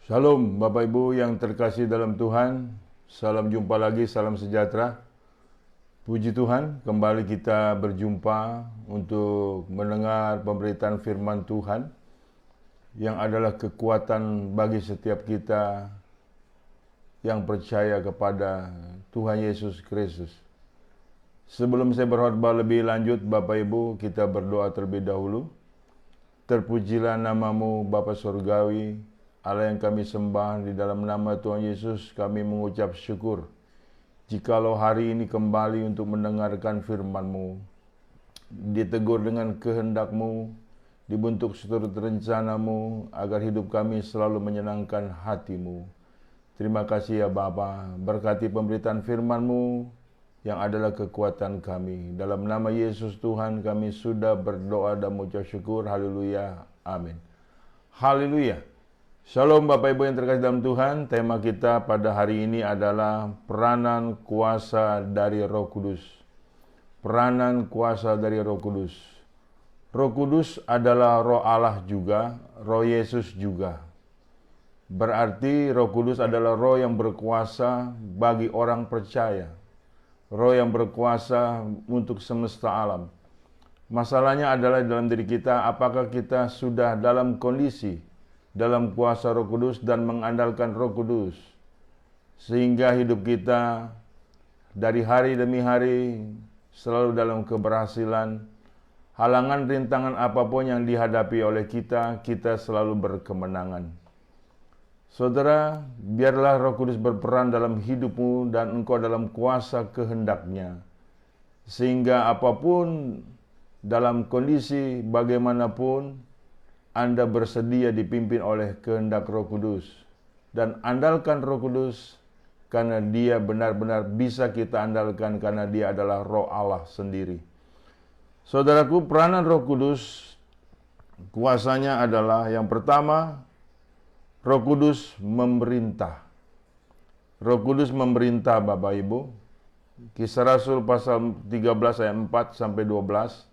Shalom Bapak Ibu yang terkasih dalam Tuhan. Salam jumpa lagi, salam sejahtera. Puji Tuhan, kembali kita berjumpa untuk mendengar pemberitaan firman Tuhan yang adalah kekuatan bagi setiap kita yang percaya kepada Tuhan Yesus Kristus. Sebelum saya berkhotbah lebih lanjut, Bapak Ibu, kita berdoa terlebih dahulu. Terpujilah namamu Bapa Surgawi, Allah yang kami sembah. Di dalam nama Tuhan Yesus kami mengucap syukur jikalau hari ini kembali untuk mendengarkan firman-Mu, ditegur dengan kehendak-Mu, dibentuk seturut rencana-Mu, agar hidup kami selalu menyenangkan hati-Mu. Terima kasih ya Bapa, berkati pemberitaan firman-Mu yang adalah kekuatan kami. Dalam nama Yesus Tuhan kami sudah berdoa dan mengucap syukur. Haleluya, amin. Haleluya. Shalom Bapak Ibu yang terkasih dalam Tuhan. Tema kita pada hari ini adalah peranan kuasa dari Roh Kudus. Peranan kuasa dari Roh Kudus. Roh Kudus adalah Roh Allah juga, Roh Yesus juga. Berarti Roh Kudus adalah Roh yang berkuasa bagi orang percaya. Roh yang berkuasa untuk semesta alam. Masalahnya adalah dalam diri kita, apakah kita sudah dalam kondisi dalam kuasa Roh Kudus dan mengandalkan Roh Kudus, sehingga hidup kita dari hari demi hari selalu dalam keberhasilan. Halangan rintangan apapun yang dihadapi oleh kita, kita selalu berkemenangan. Saudara, biarlah Roh Kudus berperan dalam hidupmu dan engkau dalam kuasa kehendak-Nya, sehingga apapun dalam kondisi bagaimanapun Anda bersedia dipimpin oleh kehendak Roh Kudus, dan andalkan Roh Kudus karena Dia benar-benar bisa kita andalkan, karena Dia adalah Roh Allah sendiri. Saudaraku, peranan Roh Kudus kuasanya adalah yang pertama, Roh Kudus memerintah. Roh Kudus memerintah Bapak Ibu. Kisah Rasul pasal 13 ayat 4 sampai 12.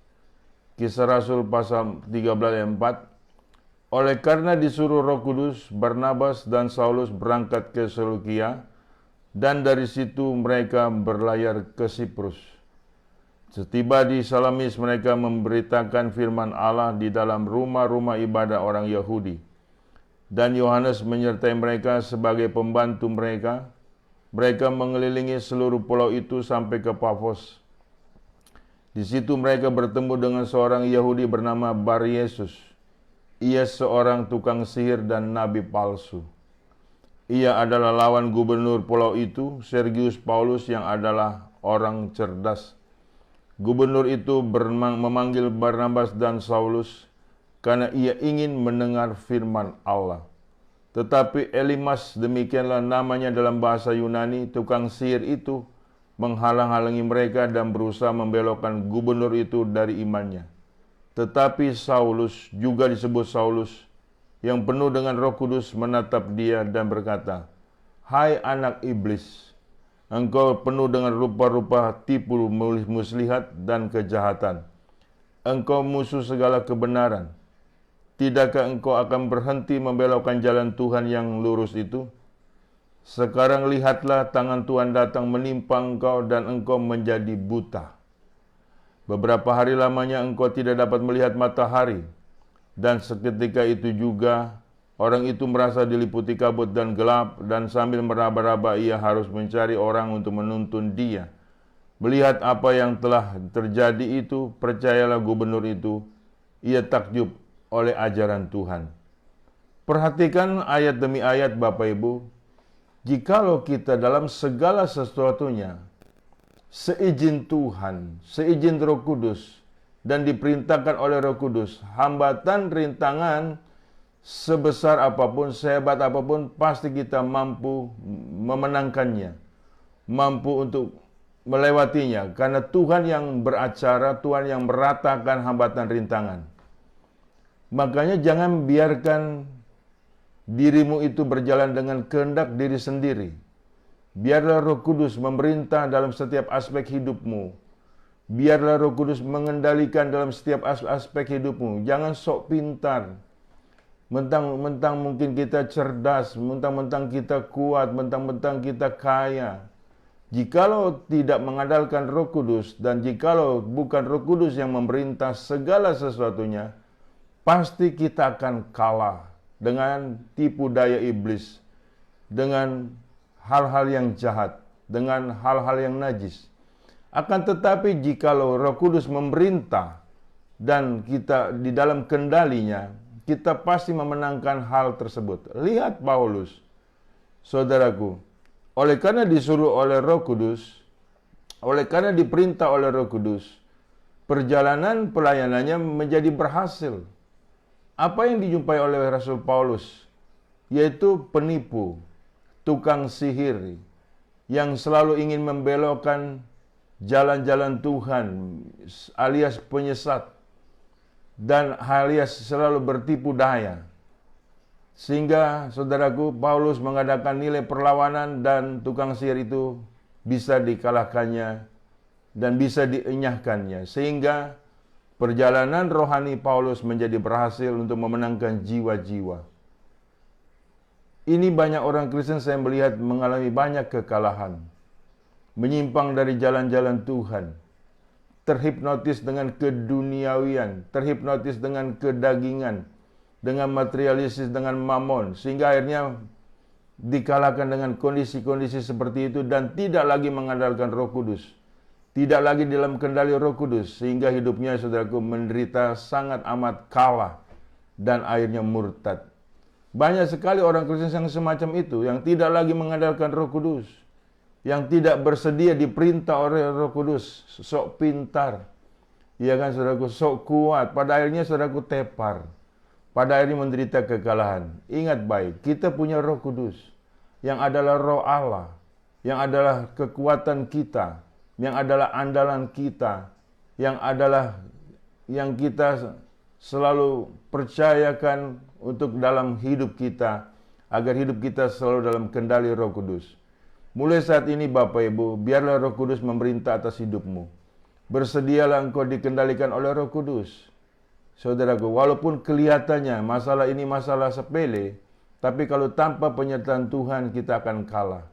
Kisah Rasul pasal 13 ayat 4. Oleh karena disuruh Roh Kudus, Barnabas dan Saulus berangkat ke Seleukia, dan dari situ mereka berlayar ke Siprus. Setiba di Salamis, mereka memberitakan firman Allah di dalam rumah-rumah ibadah orang Yahudi. Dan Yohanes menyertai mereka sebagai pembantu mereka. Mereka mengelilingi seluruh pulau itu sampai ke Pafos. Di situ mereka bertemu dengan seorang Yahudi bernama Bar-Yesus. Ia seorang tukang sihir dan nabi palsu. Ia adalah lawan gubernur pulau itu, Sergius Paulus, yang adalah orang cerdas. Gubernur itu memanggil Barnabas dan Saulus karena ia ingin mendengar firman Allah. Tetapi Elimas, demikianlah namanya dalam bahasa Yunani, tukang sihir itu, menghalang-halangi mereka dan berusaha membelokkan gubernur itu dari imannya. Tetapi Saulus, juga disebut Saulus, yang penuh dengan Roh Kudus, menatap dia dan berkata, "Hai anak iblis, engkau penuh dengan rupa-rupa tipu muslihat dan kejahatan. Engkau musuh segala kebenaran. Tidakkah engkau akan berhenti membelokkan jalan Tuhan yang lurus itu? Sekarang lihatlah, tangan Tuhan datang menimpa engkau dan engkau menjadi buta. Beberapa hari lamanya engkau tidak dapat melihat matahari." Dan seketika itu juga orang itu merasa diliputi kabut dan gelap, dan sambil meraba-raba ia harus mencari orang untuk menuntun dia. Melihat apa yang telah terjadi itu, percayalah gubernur itu, ia takjub oleh ajaran Tuhan. Perhatikan ayat demi ayat Bapak Ibu. Jikalau kita dalam segala sesuatunya seizin Tuhan, seizin Roh Kudus, dan diperintahkan oleh Roh Kudus, hambatan, rintangan sebesar apapun, sehebat apapun, pasti kita mampu memenangkannya, mampu untuk melewatinya, karena Tuhan yang beracara, Tuhan yang meratakan hambatan, rintangan. Makanya jangan biarkan dirimu itu berjalan dengan kehendak diri sendiri. Biarlah Roh Kudus memerintah dalam setiap aspek hidupmu. Biarlah Roh Kudus mengendalikan dalam setiap aspek hidupmu. Jangan sok pintar. Mentang-mentang mungkin kita cerdas, mentang-mentang kita kuat, mentang-mentang kita kaya. Jikalau tidak mengandalkan Roh Kudus dan jikalau bukan Roh Kudus yang memerintah segala sesuatunya, pasti kita akan kalah dengan tipu daya iblis, dengan hal-hal yang jahat, dengan hal-hal yang najis. Akan tetapi jikalau Roh Kudus memerintah dan kita di dalam kendalinya, kita pasti memenangkan hal tersebut. Lihat Paulus, saudaraku, oleh karena disuruh oleh Roh Kudus, oleh karena diperintah oleh Roh Kudus, perjalanan pelayanannya menjadi berhasil. Apa yang dijumpai oleh Rasul Paulus? Yaitu penipu, tukang sihir, yang selalu ingin membelokkan jalan-jalan Tuhan, alias penyesat, dan alias selalu bertipu daya. Sehingga saudaraku, Paulus mengadakan nilai perlawanan dan tukang sihir itu bisa dikalahkannya dan bisa dienyahkannya. Sehingga perjalanan rohani Paulus menjadi berhasil untuk memenangkan jiwa-jiwa. Ini banyak orang Kristen saya melihat mengalami banyak kekalahan, menyimpang dari jalan-jalan Tuhan, terhipnotis dengan keduniawian, terhipnotis dengan kedagingan, dengan materialistis, dengan mamon, sehingga akhirnya dikalahkan dengan kondisi-kondisi seperti itu dan tidak lagi mengandalkan Roh Kudus, tidak lagi dalam kendali Roh Kudus, sehingga hidupnya saudaraku menderita sangat amat kalah dan akhirnya murtad. Banyak sekali orang Kristen yang semacam itu, yang tidak lagi mengandalkan Roh Kudus, yang tidak bersedia diperintah oleh Roh Kudus, sok pintar, ya kan saudaraku, sok kuat, pada akhirnya saudaraku tepar, pada akhirnya menderita kekalahan. Ingat baik, kita punya Roh Kudus, yang adalah Roh Allah, yang adalah kekuatan kita, yang adalah andalan kita, yang adalah yang kita selalu percayakan untuk dalam hidup kita, agar hidup kita selalu dalam kendali Roh Kudus. Mulai saat ini Bapak Ibu, biarlah Roh Kudus memerintah atas hidupmu. Bersedialah engkau dikendalikan oleh Roh Kudus. Saudaraku, walaupun kelihatannya masalah ini masalah sepele, tapi kalau tanpa penyertaan Tuhan kita akan kalah.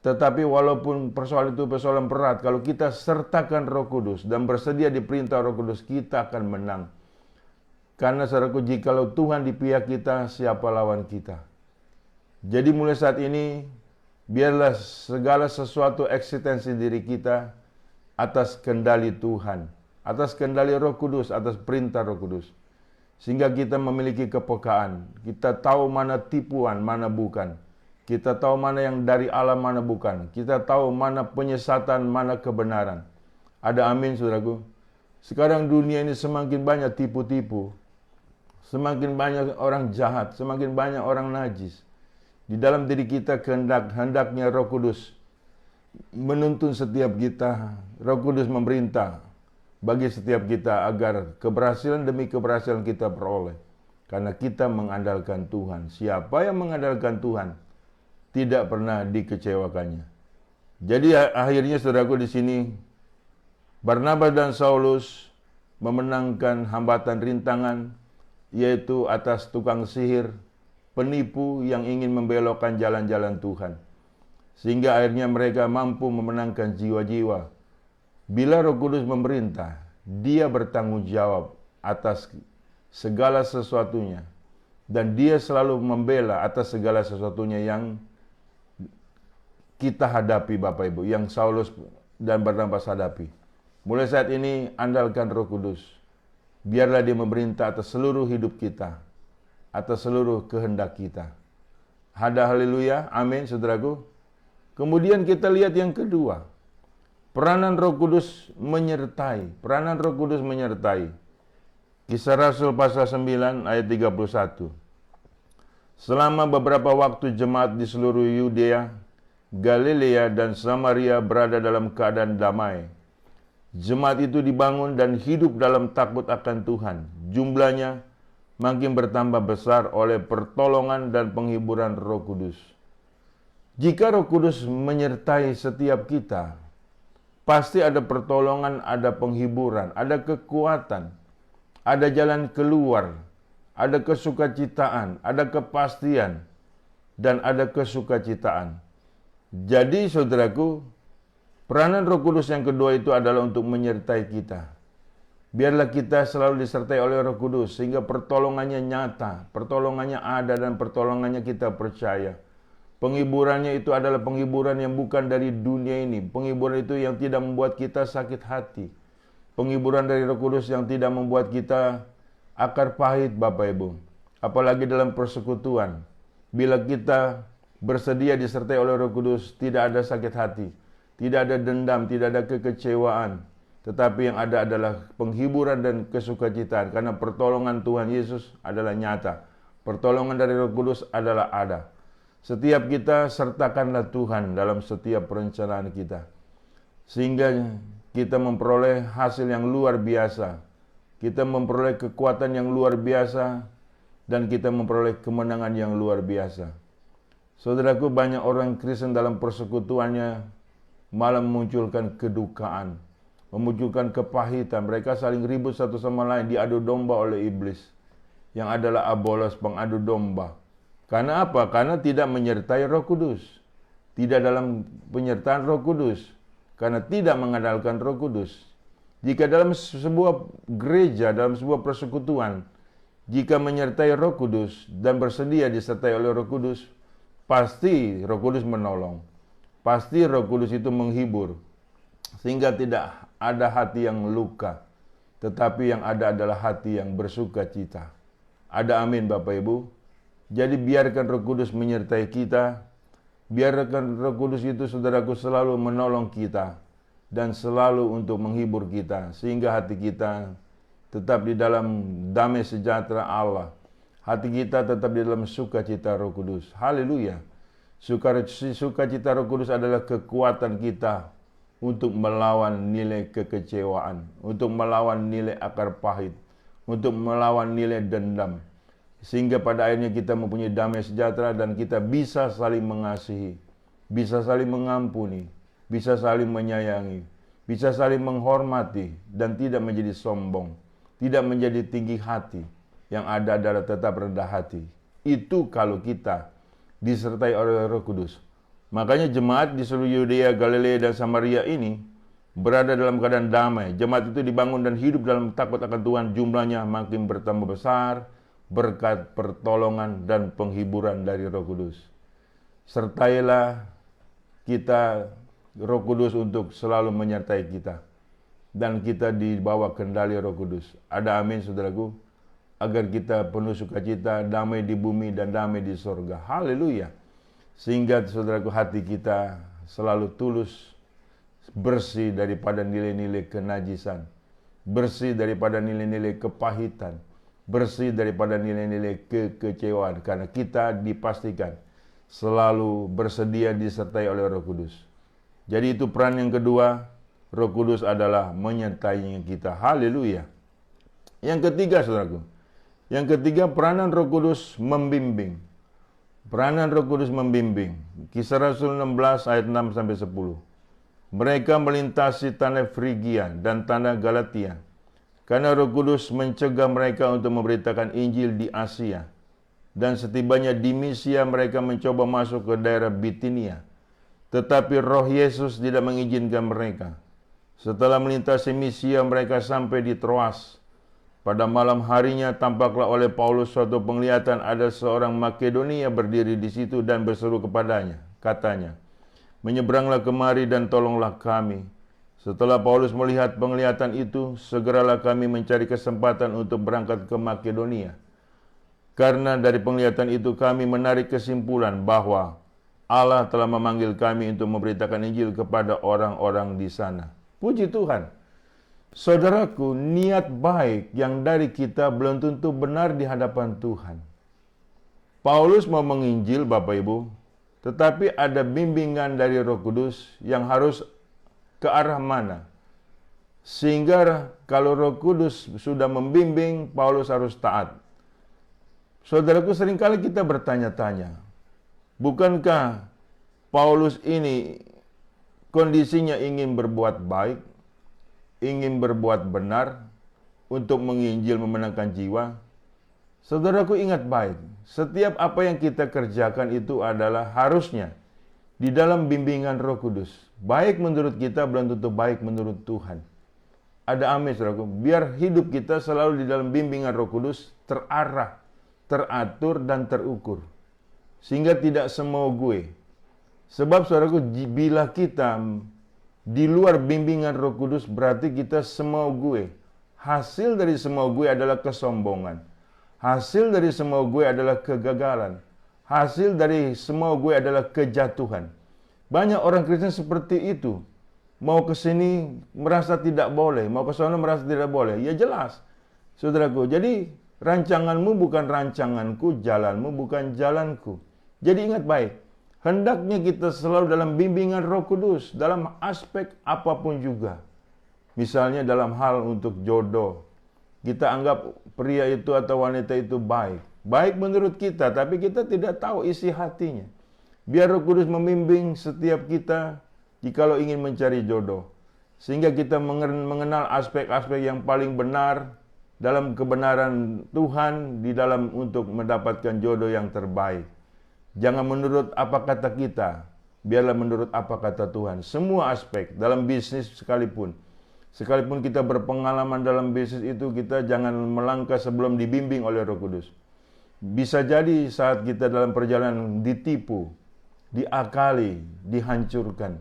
Tetapi walaupun persoalan itu persoalan berat, kalau kita sertakan Roh Kudus dan bersedia diperintah Roh Kudus, kita akan menang. Karena saudaraku, jikalau Tuhan di pihak kita, siapa lawan kita? Jadi mulai saat ini, biarlah segala sesuatu eksistensi diri kita atas kendali Tuhan, atas kendali Roh Kudus, atas perintah Roh Kudus. Sehingga kita memiliki kepekaan, kita tahu mana tipuan, mana bukan. Kita tahu mana yang dari Allah, mana bukan. Kita tahu mana penyesatan, mana kebenaran. Ada amin, saudaraku. Sekarang dunia ini semakin banyak tipu-tipu, semakin banyak orang jahat, semakin banyak orang najis. Di dalam diri kita hendaknya Roh Kudus menuntun setiap kita. Roh Kudus memerintah bagi setiap kita agar keberhasilan demi keberhasilan kita peroleh. Karena kita mengandalkan Tuhan. Siapa yang mengandalkan Tuhan tidak pernah dikecewakannya. Jadi akhirnya saudaraku, di sini Barnabas dan Saulus memenangkan hambatan rintangan, yaitu atas tukang sihir, penipu yang ingin membelokkan jalan-jalan Tuhan. Sehingga akhirnya mereka mampu memenangkan jiwa-jiwa. Bila Roh Kudus memerintah, Dia bertanggung jawab atas segala sesuatunya. Dan Dia selalu membela atas segala sesuatunya yang kita hadapi Bapak Ibu, yang Saulus dan Barnabas hadapi. Mulai saat ini andalkan Roh Kudus. Biarlah Dia memerintah atas seluruh hidup kita, atas seluruh kehendak kita. Haleluya, amin saudaraku. Kemudian kita lihat yang kedua, peranan Roh Kudus menyertai. Peranan Roh Kudus menyertai. Kisah Rasul pasal 9 ayat 31. Selama beberapa waktu jemaat di seluruh Yudea, Galilea dan Samaria berada dalam keadaan damai. Jemaat itu dibangun dan hidup dalam takut akan Tuhan. Jumlahnya makin bertambah besar oleh pertolongan dan penghiburan Roh Kudus. Jika Roh Kudus menyertai setiap kita, pasti ada pertolongan, ada penghiburan, ada kekuatan, ada jalan keluar, ada kesukacitaan, ada kepastian, dan ada kesukacitaan. Jadi saudaraku, peranan Roh Kudus yang kedua itu adalah untuk menyertai kita. Biarlah kita selalu disertai oleh Roh Kudus sehingga pertolongannya nyata, pertolongannya ada dan pertolongannya kita percaya. Penghiburannya itu adalah penghiburan yang bukan dari dunia ini. Penghiburan itu yang tidak membuat kita sakit hati. Penghiburan dari Roh Kudus yang tidak membuat kita akar pahit, Bapak Ibu. Apalagi dalam persekutuan. Bila kita bersedia disertai oleh Roh Kudus, tidak ada sakit hati, tidak ada dendam, tidak ada kekecewaan. Tetapi yang ada adalah penghiburan dan kesukacitaan. Karena pertolongan Tuhan Yesus adalah nyata. Pertolongan dari Roh Kudus adalah ada. Setiap kita sertakanlah Tuhan dalam setiap perencanaan kita. Sehingga kita memperoleh hasil yang luar biasa. Kita memperoleh kekuatan yang luar biasa. Dan kita memperoleh kemenangan yang luar biasa. Saudaraku, banyak orang Kristen dalam persekutuannya malah memunculkan kedukaan, memunculkan kepahitan. Mereka saling ribut satu sama lain, diadu domba oleh iblis, yang adalah Abolos, pengadu domba. Karena apa? Karena tidak menyertai Roh Kudus. Tidak dalam penyertaan Roh Kudus. Karena tidak mengandalkan Roh Kudus. Jika dalam sebuah gereja, dalam sebuah persekutuan, jika menyertai Roh Kudus dan bersedia disertai oleh Roh Kudus, pasti Roh Kudus menolong. Pasti Roh Kudus itu menghibur. Sehingga tidak ada hati yang luka, tetapi yang ada adalah hati yang bersuka cita. Ada amin, Bapak Ibu. Jadi biarkan Roh Kudus menyertai kita. Biarkan Roh Kudus itu, saudaraku, selalu menolong kita dan selalu untuk menghibur kita, sehingga hati kita tetap di dalam damai sejahtera Allah. Hati kita tetap di dalam sukacita Roh Kudus. Haleluya. Sukacita Roh Kudus adalah kekuatan kita untuk melawan nilai kekecewaan, untuk melawan nilai akar pahit, untuk melawan nilai dendam. Sehingga pada akhirnya kita mempunyai damai sejahtera dan kita bisa saling mengasihi, bisa saling mengampuni, bisa saling menyayangi, bisa saling menghormati dan tidak menjadi sombong, tidak menjadi tinggi hati. Yang ada adalah tetap rendah hati. Itu kalau kita disertai oleh Roh Kudus. Makanya jemaat di seluruh Yudea, Galilea, dan Samaria ini berada dalam keadaan damai. Jemaat itu dibangun dan hidup dalam takut akan Tuhan. Jumlahnya makin bertambah besar berkat pertolongan dan penghiburan dari Roh Kudus. Sertailah kita Roh Kudus untuk selalu menyertai kita. Dan kita dibawa kendali Roh Kudus. Ada amin, saudaraku. Agar kita penuh sukacita, damai di bumi dan damai di sorga. Haleluya. Sehingga saudaraku, hati kita selalu tulus, bersih daripada nilai-nilai kenajisan, bersih daripada nilai-nilai kepahitan, bersih daripada nilai-nilai kekecewaan. Karena kita dipastikan selalu bersedia disertai oleh Roh Kudus. Jadi itu peran yang kedua, Roh Kudus adalah menyertai kita. Haleluya. Yang ketiga, saudaraku. Yang ketiga, peranan Roh Kudus membimbing. Peranan Roh Kudus membimbing. Kisah Rasul 16 ayat 6 sampai 10. Mereka melintasi tanah Frigia dan tanah Galatia. Karena Roh Kudus mencegah mereka untuk memberitakan Injil di Asia. Dan setibanya di Misia mereka mencoba masuk ke daerah Bitinia. Tetapi Roh Yesus tidak mengizinkan mereka. Setelah melintasi Misia mereka sampai di Troas. Pada malam harinya tampaklah oleh Paulus suatu penglihatan, ada seorang Makedonia berdiri di situ dan berseru kepadanya. Katanya, "Menyeberanglah kemari dan tolonglah kami." Setelah Paulus melihat penglihatan itu, segeralah kami mencari kesempatan untuk berangkat ke Makedonia. Karena dari penglihatan itu kami menarik kesimpulan bahwa Allah telah memanggil kami untuk memberitakan Injil kepada orang-orang di sana. Puji Tuhan. Saudaraku, niat baik yang dari kita belum tentu benar di hadapan Tuhan. Paulus mau menginjil, Bapak Ibu, tetapi ada bimbingan dari Roh Kudus yang harus ke arah mana. Sehingga kalau Roh Kudus sudah membimbing, Paulus harus taat. Saudaraku, seringkali kita bertanya-tanya, bukankah Paulus ini kondisinya ingin berbuat baik, ingin berbuat benar untuk menginjil memenangkan jiwa? Saudaraku ingat baik, setiap apa yang kita kerjakan itu adalah harusnya di dalam bimbingan Roh Kudus. Baik menurut kita belum tentu baik menurut Tuhan. Ada amin, saudaraku. Biar hidup kita selalu di dalam bimbingan Roh Kudus, terarah, teratur, dan terukur. Sehingga tidak semau gue. Sebab, saudaraku, bila kita di luar bimbingan Roh Kudus, berarti kita semau gue. Hasil dari semau gue adalah kesombongan. Hasil dari semau gue adalah kegagalan. Hasil dari semau gue adalah kejatuhan. Banyak orang Kristen seperti itu. Mau ke sini merasa tidak boleh, mau ke sana merasa tidak boleh. Ya jelas, saudaraku. Jadi rancanganmu bukan rancanganku, jalanmu bukan jalanku. Jadi ingat baik, hendaknya kita selalu dalam bimbingan Roh Kudus, dalam aspek apapun juga. Misalnya dalam hal untuk jodoh, kita anggap pria itu atau wanita itu baik. Baik menurut kita, tapi kita tidak tahu isi hatinya. Biar Roh Kudus membimbing setiap kita jikalau ingin mencari jodoh. Sehingga kita mengenal aspek-aspek yang paling benar dalam kebenaran Tuhan di dalam untuk mendapatkan jodoh yang terbaik. Jangan menurut apa kata kita, biarlah menurut apa kata Tuhan. Semua aspek dalam bisnis sekalipun. Sekalipun kita berpengalaman dalam bisnis itu, kita jangan melangkah sebelum dibimbing oleh Roh Kudus. Bisa jadi saat kita dalam perjalanan ditipu, diakali, dihancurkan.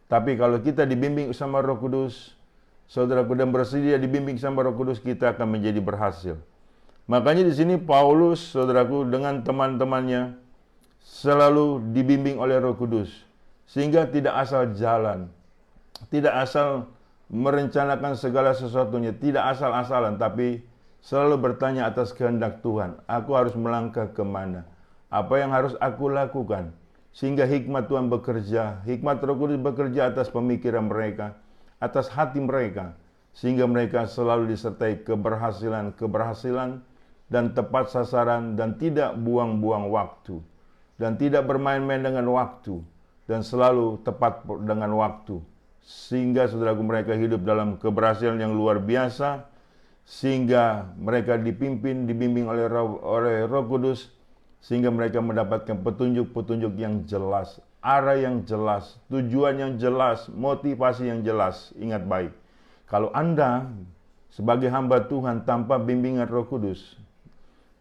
Tapi kalau kita dibimbing sama Roh Kudus, saudaraku, dan bersedia dibimbing sama Roh Kudus, kita akan menjadi berhasil. Makanya di sini Paulus, saudaraku, dengan teman-temannya selalu dibimbing oleh Roh Kudus, sehingga tidak asal jalan, tidak asal merencanakan segala sesuatunya, tidak asal-asalan, tapi selalu bertanya atas kehendak Tuhan. Aku harus melangkah kemana? Apa yang harus aku lakukan? Sehingga hikmat Tuhan bekerja, hikmat Roh Kudus bekerja atas pemikiran mereka, atas hati mereka, sehingga mereka selalu disertai keberhasilan, dan tepat sasaran, dan tidak buang-buang waktu, dan tidak bermain-main dengan waktu, dan selalu tepat dengan waktu. Sehingga saudaraku mereka hidup dalam keberhasilan yang luar biasa, sehingga mereka dibimbing oleh Roh Kudus, sehingga mereka mendapatkan petunjuk-petunjuk yang jelas, arah yang jelas, tujuan yang jelas, motivasi yang jelas. Ingat baik, kalau Anda sebagai hamba Tuhan tanpa bimbingan Roh Kudus,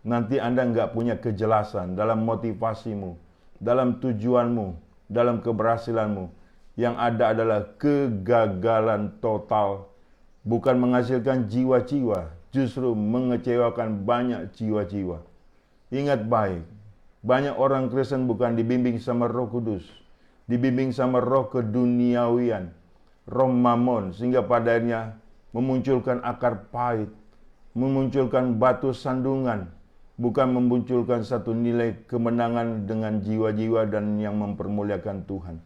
nanti Anda nggak punya kejelasan dalam motivasimu, dalam tujuanmu, dalam keberhasilanmu. Yang ada adalah kegagalan total, bukan menghasilkan jiwa-jiwa, justru mengecewakan banyak jiwa-jiwa. Ingat baik, banyak orang Kristen bukan dibimbing sama Roh Kudus, dibimbing sama roh keduniawian, roh mamon, sehingga pada akhirnya memunculkan akar pahit, memunculkan batu sandungan, bukan memunculkan satu nilai kemenangan dengan jiwa-jiwa dan yang mempermuliakan Tuhan.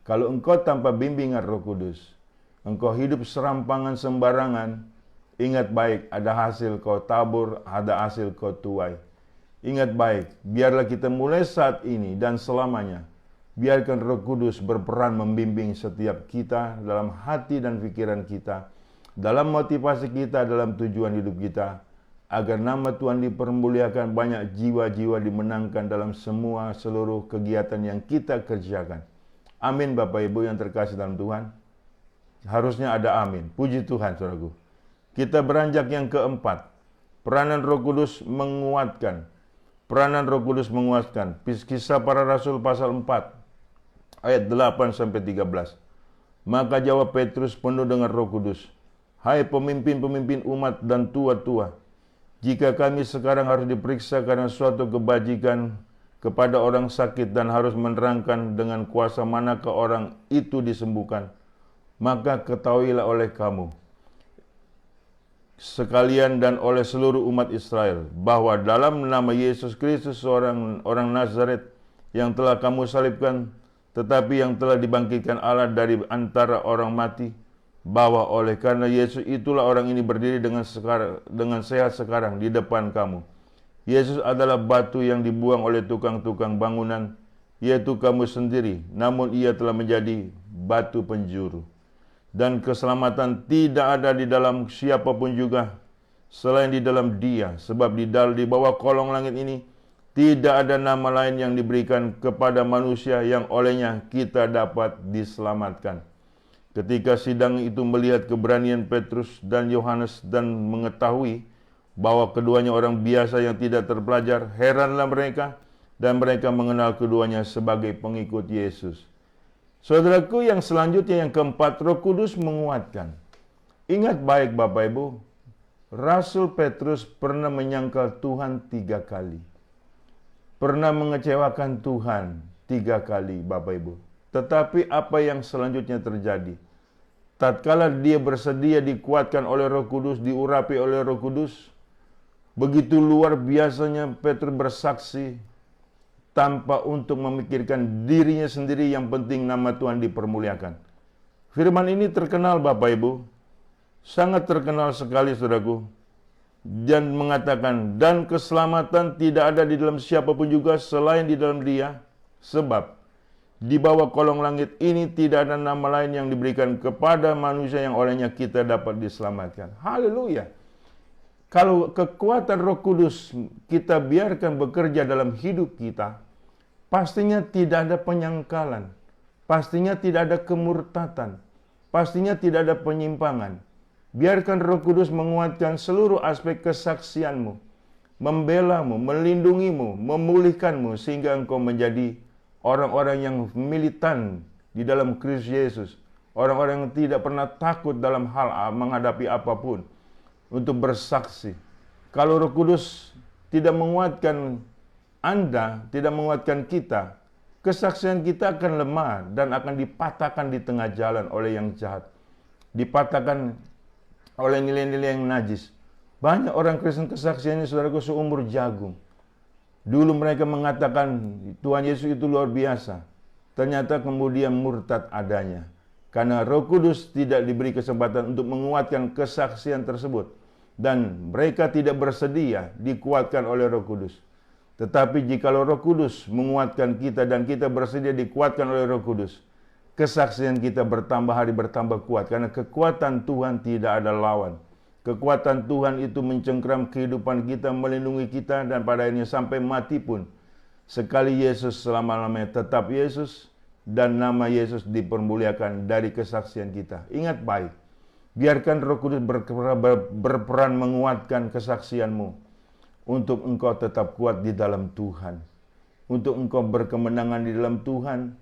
Kalau engkau tanpa bimbingan Roh Kudus, engkau hidup serampangan sembarangan, ingat baik, ada hasil kau tabur, ada hasil kau tuai. Ingat baik, biarlah kita mulai saat ini dan selamanya, biarkan Roh Kudus berperan membimbing setiap kita dalam hati dan pikiran kita, dalam motivasi kita, dalam tujuan hidup kita, agar nama Tuhan dipermuliakan, banyak jiwa-jiwa dimenangkan dalam seluruh kegiatan yang kita kerjakan. Amin, Bapak Ibu yang terkasih dalam Tuhan. Harusnya ada amin. Puji Tuhan, saudaraku. Kita beranjak yang keempat. Peranan Roh Kudus menguatkan. Peranan Roh Kudus menguatkan. Kisah Para Rasul pasal 4 ayat 8-13. Maka jawab Petrus penuh dengan Roh Kudus, "Hai pemimpin-pemimpin umat dan tua-tua, jika kami sekarang harus diperiksa karena suatu kebajikan kepada orang sakit dan harus menerangkan dengan kuasa manakah orang itu disembuhkan, maka ketahuilah oleh kamu sekalian dan oleh seluruh umat Israel bahwa dalam nama Yesus Kristus orang Nazaret yang telah kamu salibkan, tetapi yang telah dibangkitkan Allah dari antara orang mati, bahwa oleh karena Yesus itulah orang ini berdiri dengan sehat sekarang di depan kamu. Yesus adalah batu yang dibuang oleh tukang-tukang bangunan, yaitu kamu sendiri, namun ia telah menjadi batu penjuru. Dan keselamatan tidak ada di dalam siapapun juga, selain di dalam Dia, sebab di bawah kolong langit ini tidak ada nama lain yang diberikan kepada manusia yang olehnya kita dapat diselamatkan. Ketika sidang itu melihat keberanian Petrus dan Yohanes dan mengetahui bahwa keduanya orang biasa yang tidak terpelajar, heranlah mereka dan mereka mengenal keduanya sebagai pengikut Yesus. Saudaraku, yang selanjutnya yang keempat, Roh Kudus menguatkan. Ingat baik Bapak Ibu, Rasul Petrus pernah menyangkal Tuhan 3 kali. Pernah mengecewakan Tuhan 3 kali Bapak Ibu. Tetapi apa yang selanjutnya terjadi? Tatkala dia bersedia dikuatkan oleh Roh Kudus, diurapi oleh Roh Kudus, begitu luar biasanya Petrus bersaksi tanpa untuk memikirkan dirinya sendiri, yang penting nama Tuhan dipermuliakan. Firman ini terkenal Bapak Ibu, sangat terkenal sekali saudaraku, dan mengatakan, dan keselamatan tidak ada di dalam siapapun juga selain di dalam Dia, sebab di bawah kolong langit ini tidak ada nama lain yang diberikan kepada manusia yang olehnya kita dapat diselamatkan. Haleluya. Kalau kekuatan Roh Kudus kita biarkan bekerja dalam hidup kita, pastinya tidak ada penyangkalan, pastinya tidak ada kemurtatan, pastinya tidak ada penyimpangan. Biarkan Roh Kudus menguatkan seluruh aspek kesaksianmu, membelamu, melindungimu, memulihkanmu, sehingga engkau menjadi orang-orang yang militan di dalam Kristus Yesus. Orang-orang yang tidak pernah takut dalam hal menghadapi apapun untuk bersaksi. Kalau Roh Kudus tidak menguatkan Anda, tidak menguatkan kita, kesaksian kita akan lemah dan akan dipatahkan di tengah jalan oleh yang jahat. Dipatahkan oleh nilai-nilai yang najis. Banyak orang Kristen kesaksiannya saudaraku seumur jagung. Dulu mereka mengatakan Tuhan Yesus itu luar biasa. Ternyata kemudian murtad adanya. Karena Roh Kudus tidak diberi kesempatan untuk menguatkan kesaksian tersebut. Dan mereka tidak bersedia dikuatkan oleh Roh Kudus. Tetapi jikalau Roh Kudus menguatkan kita dan kita bersedia dikuatkan oleh Roh Kudus, kesaksian kita bertambah hari bertambah kuat. Karena kekuatan Tuhan tidak ada lawan. Kekuatan Tuhan itu mencengkram kehidupan kita, melindungi kita, dan pada akhirnya sampai mati pun, sekali Yesus selama-lamanya tetap Yesus, dan nama Yesus dipermuliakan dari kesaksian kita. Ingat baik, biarkan Roh Kudus berperan menguatkan kesaksianmu, untuk engkau tetap kuat di dalam Tuhan, untuk engkau berkemenangan di dalam Tuhan,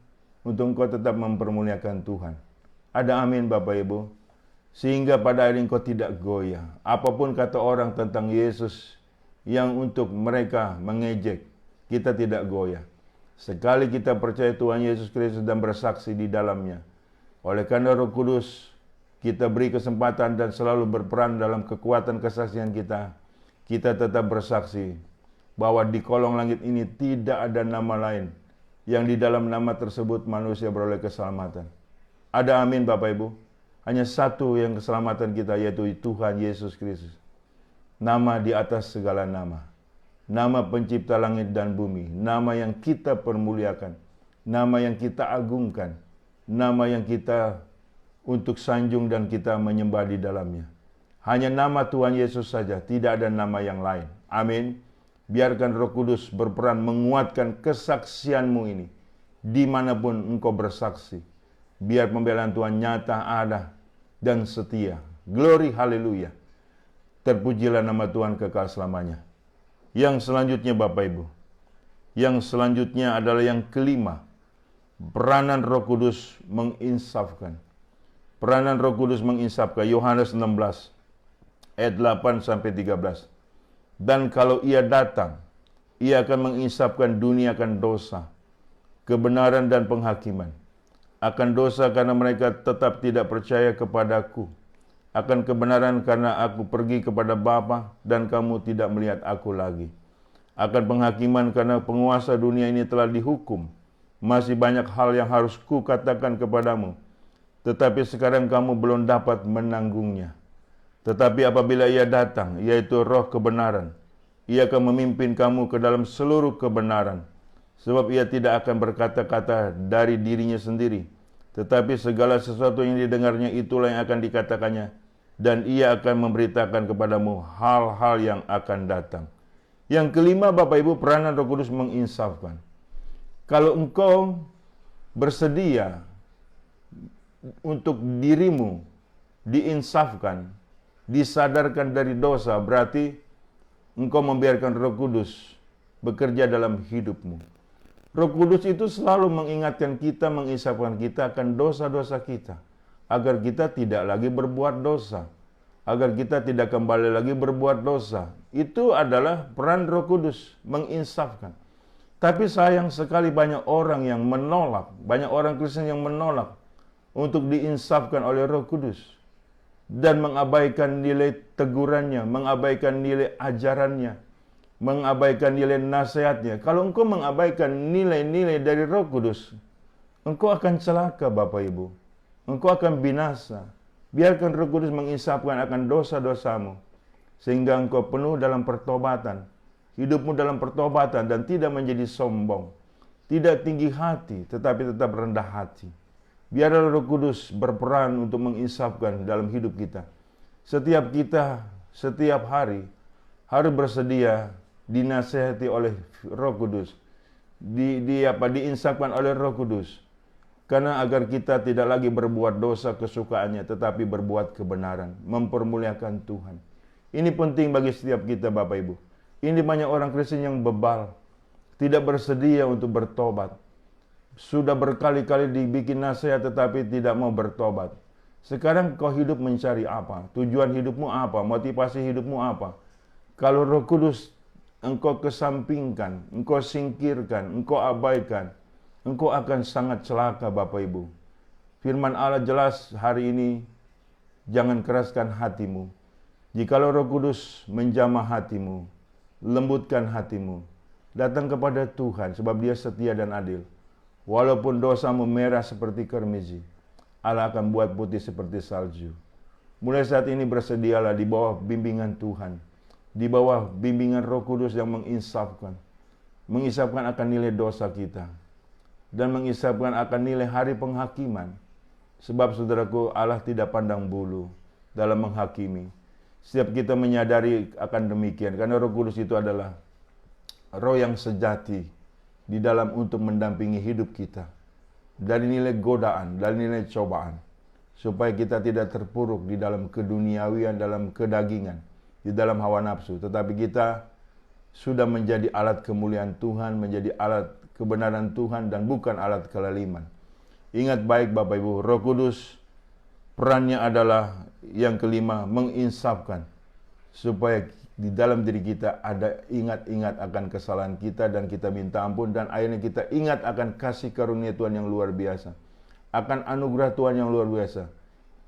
untuk engkau tetap mempermuliakan Tuhan. Ada amin Bapak Ibu? Sehingga pada akhirnya engkau tidak goyah. Apapun kata orang tentang Yesus yang untuk mereka mengejek, kita tidak goyah. Sekali kita percaya Tuhan Yesus Kristus dan bersaksi di dalamnya, oleh karena Roh Kudus kita beri kesempatan dan selalu berperan dalam kekuatan kesaksian kita, kita tetap bersaksi bahwa di kolong langit ini tidak ada nama lain yang di dalam nama tersebut manusia beroleh keselamatan. Ada amin Bapak Ibu? Hanya satu yang keselamatan kita, yaitu Tuhan Yesus Kristus. Nama di atas segala nama. Nama pencipta langit dan bumi. Nama yang kita permuliakan. Nama yang kita agungkan. Nama yang kita untuk sanjung dan kita menyembah di dalamnya. Hanya nama Tuhan Yesus saja, tidak ada nama yang lain. Amin. Biarkan Roh Kudus berperan menguatkan kesaksianmu ini, dimanapun engkau bersaksi. Biar pembelaan Tuhan nyata, ada, dan setia. Glory, haleluya. Terpujilah nama Tuhan kekal selamanya. Yang selanjutnya Bapak Ibu, yang selanjutnya adalah yang kelima, peranan Roh Kudus menginsafkan. Peranan Roh Kudus menginsafkan. Yohanes 16 ayat 8-13. Dan kalau Ia datang, Ia akan menginsafkan dunia akan dosa, kebenaran dan penghakiman. Akan dosa karena mereka tetap tidak percaya kepadaku. Akan kebenaran karena aku pergi kepada Bapa dan kamu tidak melihat aku lagi. Akan penghakiman karena penguasa dunia ini telah dihukum. Masih banyak hal yang harus kukatakan kepadamu, tetapi sekarang kamu belum dapat menanggungnya. Tetapi apabila Ia datang, yaitu Roh kebenaran, Ia akan memimpin kamu ke dalam seluruh kebenaran. Sebab Ia tidak akan berkata-kata dari dirinya sendiri, tetapi segala sesuatu yang didengarnya itulah yang akan dikatakannya, dan Ia akan memberitakan kepadamu hal-hal yang akan datang. Yang kelima, Bapak Ibu, peranan Roh Kudus menginsafkan. Kalau engkau bersedia untuk dirimu diinsafkan, disadarkan dari dosa, berarti engkau membiarkan Roh Kudus bekerja dalam hidupmu. Roh Kudus itu selalu mengingatkan kita, menginsafkan kita akan dosa-dosa kita, agar kita tidak lagi berbuat dosa, agar kita tidak kembali lagi berbuat dosa. Itu adalah peran Roh Kudus, menginsafkan. Tapi sayang sekali banyak orang yang menolak, banyak orang Kristen yang menolak untuk diinsafkan oleh Roh Kudus dan mengabaikan nilai tegurannya, mengabaikan nilai ajarannya, mengabaikan nilai nasihatnya. Kalau engkau mengabaikan nilai-nilai dari Roh Kudus, engkau akan celaka, Bapak Ibu. Engkau akan binasa. Biarkan Roh Kudus menginsafkan akan dosa-dosamu, sehingga engkau penuh dalam pertobatan, hidupmu dalam pertobatan, dan tidak menjadi sombong, tidak tinggi hati, tetapi tetap rendah hati. Biarlah Roh Kudus berperan untuk menginsafkan dalam hidup kita. Setiap kita, setiap hari, harus bersedia dinasihati oleh Roh Kudus, diinsafkan oleh Roh Kudus, karena agar kita tidak lagi berbuat dosa kesukaannya, tetapi berbuat kebenaran, mempermuliakan Tuhan. Ini penting bagi setiap kita, Bapak Ibu. Ini banyak orang Kristen yang bebal, tidak bersedia untuk bertobat. Sudah berkali-kali dibikin nasihat tetapi tidak mau bertobat. Sekarang kau hidup mencari apa? Tujuan hidupmu apa? Motivasi hidupmu apa? Kalau Roh Kudus engkau kesampingkan, engkau singkirkan, engkau abaikan, engkau akan sangat celaka, Bapak Ibu. Firman Allah jelas hari ini, jangan keraskan hatimu. Jikalau Roh Kudus menjamah hatimu, lembutkan hatimu, datang kepada Tuhan sebab Dia setia dan adil. Walaupun dosamu merah seperti kermizi, Allah akan buat putih seperti salju. Mulai saat ini bersedialah di bawah bimbingan Tuhan, di bawah bimbingan Roh Kudus yang menginsafkan akan nilai dosa kita, dan menginsafkan akan nilai hari penghakiman. Sebab saudaraku, Allah tidak pandang bulu dalam menghakimi. Setiap kita menyadari akan demikian, karena Roh Kudus itu adalah Roh yang sejati di dalam untuk mendampingi hidup kita dari nilai godaan, dari nilai cobaan, supaya kita tidak terpuruk di dalam keduniawian, dalam kedagingan, di dalam hawa nafsu, tetapi kita sudah menjadi alat kemuliaan Tuhan, menjadi alat kebenaran Tuhan, dan bukan alat kelaliman. Ingat baik, Bapak Ibu, Roh Kudus perannya adalah yang kelima, menginsafkan, supaya di dalam diri kita ada ingat-ingat akan kesalahan kita dan kita minta ampun, dan akhirnya kita ingat akan kasih karunia Tuhan yang luar biasa, akan anugerah Tuhan yang luar biasa.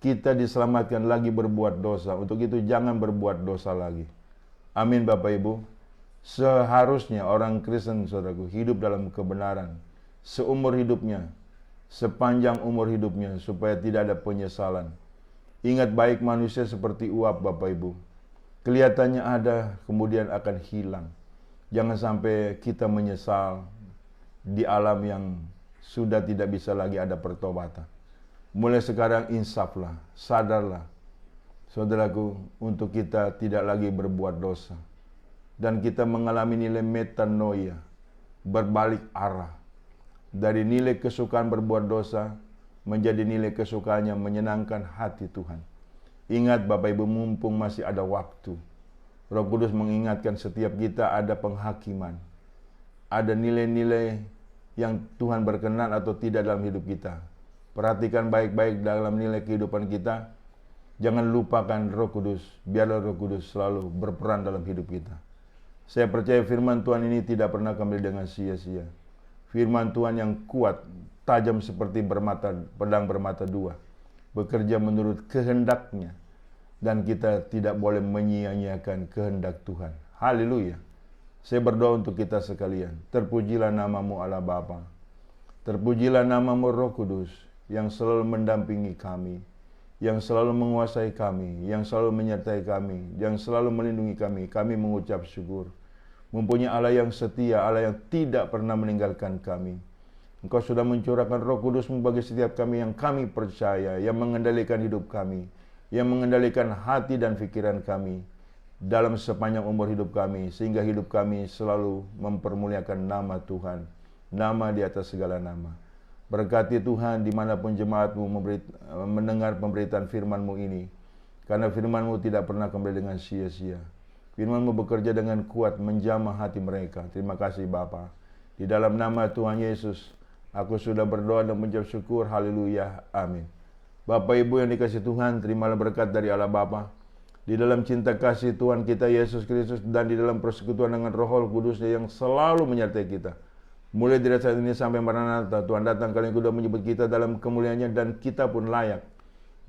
Kita diselamatkan lagi berbuat dosa, untuk itu jangan berbuat dosa lagi. Amin, Bapak Ibu. Seharusnya orang Kristen, saudaraku, hidup dalam kebenaran seumur hidupnya, sepanjang umur hidupnya, supaya tidak ada penyesalan. Ingat baik, manusia seperti uap, Bapak Ibu. Kelihatannya ada, kemudian akan hilang. Jangan sampai kita menyesal di alam yang sudah tidak bisa lagi ada pertobatan. Mulai sekarang insaflah, sadarlah, saudaraku, untuk kita tidak lagi berbuat dosa. Dan kita mengalami nilai metanoia, berbalik arah. Dari nilai kesukaan berbuat dosa, menjadi nilai kesukaan yang menyenangkan hati Tuhan. Ingat Bapak Ibu, mumpung masih ada waktu, Roh Kudus mengingatkan setiap kita ada penghakiman. Ada nilai-nilai yang Tuhan berkenan atau tidak dalam hidup kita. Perhatikan baik-baik dalam nilai kehidupan kita. Jangan lupakan Roh Kudus. Biarlah Roh Kudus selalu berperan dalam hidup kita. Saya percaya firman Tuhan ini tidak pernah kembali dengan sia-sia. Firman Tuhan yang kuat, tajam seperti pedang bermata dua, bekerja menurut kehendaknya, dan kita tidak boleh menyia-nyiakan kehendak Tuhan. Haleluya. Saya berdoa untuk kita sekalian. Terpujilah namamu Allah Bapa. Terpujilah namamu Roh Kudus yang selalu mendampingi kami, yang selalu menguasai kami, yang selalu menyertai kami, yang selalu melindungi kami. Kami mengucap syukur. Mempunyai Allah yang setia, Allah yang tidak pernah meninggalkan kami. Engkau sudah mencurahkan Roh Kudus-Mu bagi setiap kami yang kami percaya, yang mengendalikan hidup kami, yang mengendalikan hati dan pikiran kami dalam sepanjang umur hidup kami, sehingga hidup kami selalu mempermuliakan nama Tuhan, nama di atas segala nama. Berkati Tuhan dimanapun jemaat-Mu mendengar pemberitaan firman-Mu ini, karena firman-Mu tidak pernah kembali dengan sia-sia. Firman-Mu bekerja dengan kuat menjamah hati mereka. Terima kasih Bapa. Di dalam nama Tuhan Yesus, aku sudah berdoa dan mengucap syukur. Haleluya. Amin. Bapak Ibu yang dikasihi Tuhan, terimalah berkat dari Allah Bapa. Di dalam cinta kasih Tuhan kita Yesus Kristus dan di dalam persekutuan dengan Roh Kudus-Nya yang selalu menyertai kita. Mulai dari saat ini sampai Maranatha, Tuhan datang kali kedua menyebut kita dalam kemuliaan-Nya dan kita pun layak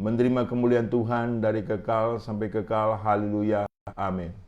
menerima kemuliaan Tuhan dari kekal sampai kekal. Haleluya. Amin.